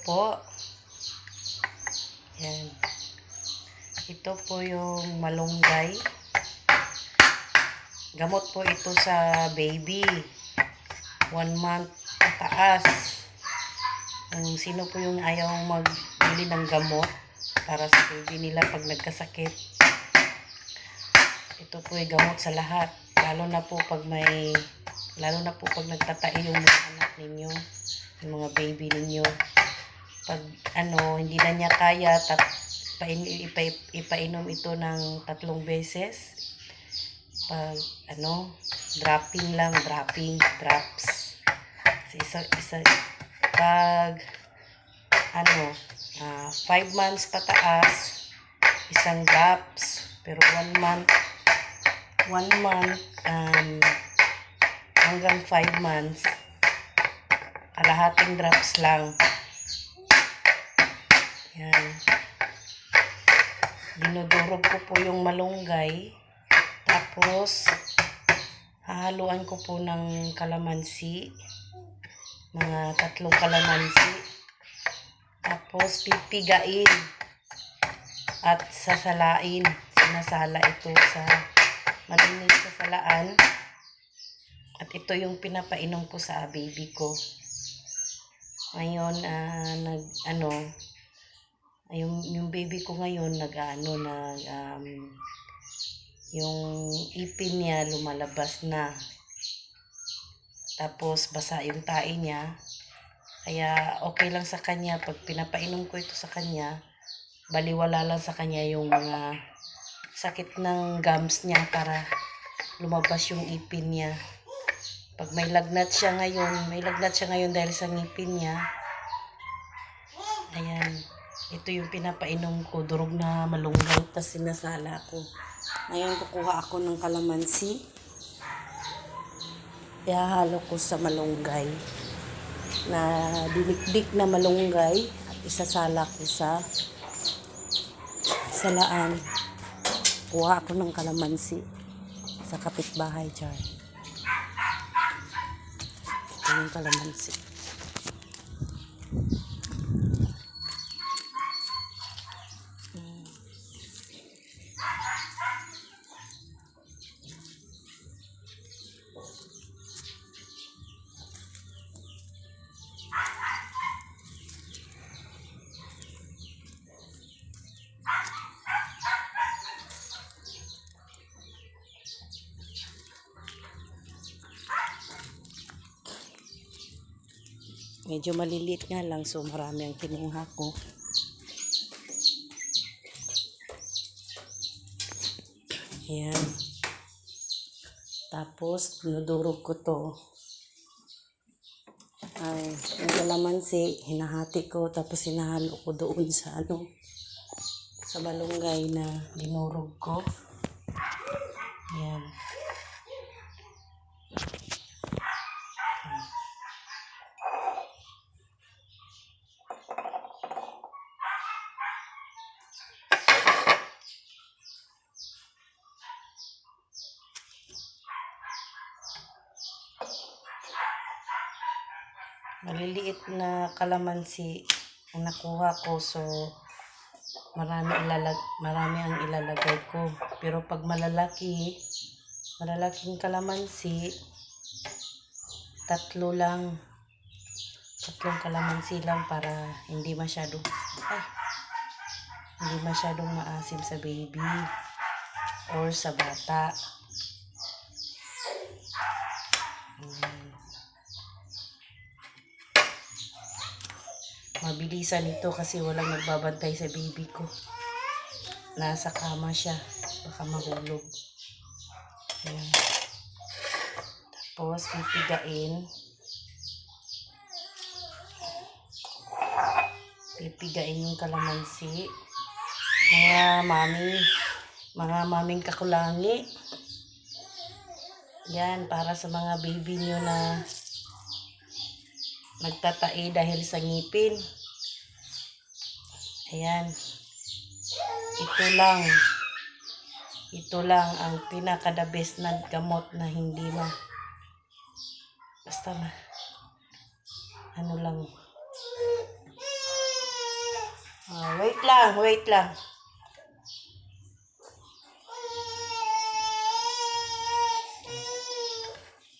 po. Yan. Ito po yung malunggay. Gamot po ito sa baby. 1 month pataas. Kung sino po yung ayaw magbili ng gamot para sa baby nila pag nagkasakit. Ito po yung gamot sa lahat. Lalo na po pag nagtatai yung mga anak ninyo, yung mga baby ninyo. Pag hindi na niya kaya, ipainom ito ng 3 beses. Pag drops. Pag 5 months pataas, isang drops. Pero 1 month hanggang 5 months, kalahating drops lang. Yan. Dinudurog ko po yung malunggay. Tapos, hahaluan ko po ng kalamansi. Mga 3 kalamansi. Tapos, pipigain. At sasalain. Sinasala ito sa malinis sa salaan. At ito yung pinapainom ko sa baby ko. Ngayon, yung baby ko ngayon, yung ipin niya lumalabas na. Tapos, basa yung tae niya. Kaya, okay lang sa kanya. Pag pinapainom ko ito sa kanya, baliwala lang sa kanya yung mga sakit ng gums niya para lumabas yung ipin niya. Pag may lagnat siya ngayon dahil sa ngipin niya. Ayan. Ito yung pinapainom ko, durog na malunggay, tapos sinasala ko. Ngayon kukuha ako ng kalamansi. Ihahalo ko sa malunggay. Na dinikdik na malunggay. At isasala ko sa salaan. Kuha ako ng kalamansi sa kapitbahay dyan. Ito yung kalamansi. Medyo maliliit nga lang, so marami ang kinuha ko. Ayan. Tapos, pinudurog ko to. Yung kalamansi, hinahati ko, tapos hinahalo ko doon sa sa malunggay na dinurog ko. Ayan. Maliliit na kalamansi ang nakuha ko, so marami ang ilalagay ko. Pero pag malalaking kalamansi, 3 kalamansi lang para hindi masyadong maasim sa baby or sa bata. Mabilisan ito kasi walang nagbabantay sa baby ko. Nasa kama siya. Baka mahulog. Ayan. Tapos, pipigain yung kalamansi. Mga maming kakulangi. Yan, para sa mga baby nyo na nagtatai dahil sa ngipin. Ayan. Ito lang ang pinaka-the best na gamot na hindi basta lang. Wait lang, wait lang.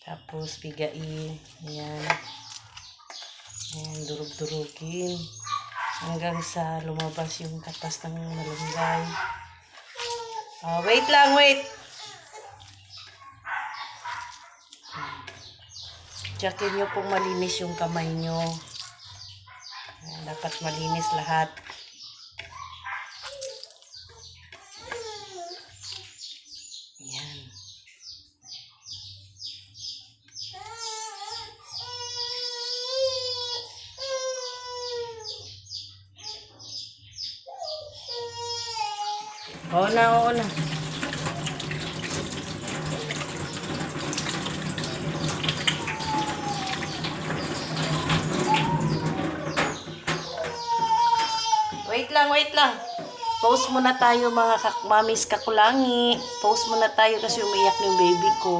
Tapos, bigain. Ayan. Ayan, durug-durugin. Hanggang sa lumabas yung katas ng malunggay. Wait lang, wait. Tiyakin nyo pong malinis yung kamay nyo. Ayan, dapat malinis lahat. Ayan. Oo na, oo na. Wait lang, wait lang. Pause muna tayo mga mamis kakulangi. Pause muna tayo kasi umiyak yung baby ko.